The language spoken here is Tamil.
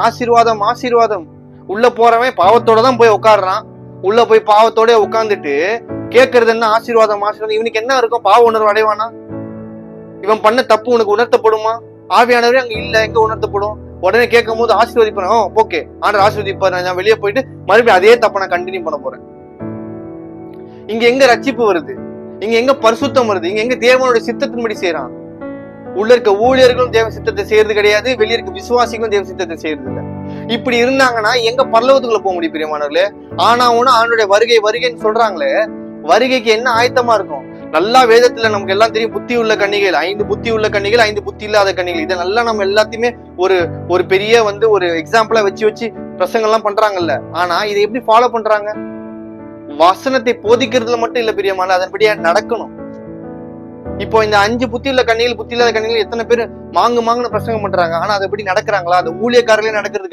ஆசீர்வாதம் ஆசீர்வாதம். உள்ள போறவன் பாவத்தோட தான் போய் உட்காடுறான். உள்ள போய் பாவத்தோட உட்கார்ந்துட்டு கேட்கறது என்ன? ஆசீர்வாதம் ஆசீர்வாதம். இவனுக்கு என்ன இருக்கும்? பாவ உணர்வு அடைவானா? இவன் பண்ண தப்பு உனக்கு உணர்த்தப்படுமா? ஆவியானவரே அங்க இல்ல, எங்க உணர்த்தப்படும்? உடனே கேட்கும் போது ஆசீர்வதிப்பேன். ஓகே, ஆண்டவர் ஆசீர்வதிப்பாரு. நான் வெளியே போயிட்டு மறுபடியும் அதே தப்ப நான் கண்டினியூ பண்ண போறேன். இங்க எங்க ரட்சிப்பு வருது? இங்க எங்க பரிசுத்தம் வருது? இங்க எங்க தேவனுடைய சித்தத்தின்படி செய்யறான்? உள்ள இருக்க ஊழியர்களும் தேவ சித்தத்தை செய்யறது கிடையாது, வெளியே இருக்க விசுவாசிகளும் தேவ சித்தத்தை செய்யறது இல்லை. இப்படி இருந்தாங்கன்னா எங்க பரலோகத்துக்குள்ள போக முடியும் பிரியமானவர்களே? ஆனா ஒண்ணு ஆண்டோடைய வருகை வருகைன்னு சொல்றாங்களே, வருகைக்கு என்ன ஆயத்தமா இருக்கும்? நல்லா வேதத்துல நமக்கு எல்லாம் தெரியும், புத்தி உள்ள கன்னிகள் 5 புத்தி உள்ள கன்னிகள், 5 புத்தி இல்லாத கன்னிகள். இதை நல்லா நம்ம எல்லாத்தையுமே ஒரு பெரிய ஒரு எக்ஸாம்பிளா வச்சு பிரசங்கெல்லாம் பண்றாங்கல்ல. ஆனா இதை எப்படி ஃபாலோ பண்றாங்க? வசனத்தை போதிக்கிறதுல மட்டும் இல்ல பிரியமான, அதன்படியா நடக்கணும். இப்போ இந்த 5 புத்தி உள்ள கன்னிகள் புத்தி இல்லாத கன்னிகள் எத்தனை பேர் மாங்குன்னு பிரசங்கம் பண்றாங்க. ஆனா அதை எப்படி நடக்கிறாங்களா? அந்த ஊழியக்காரர்களே நடக்கிறது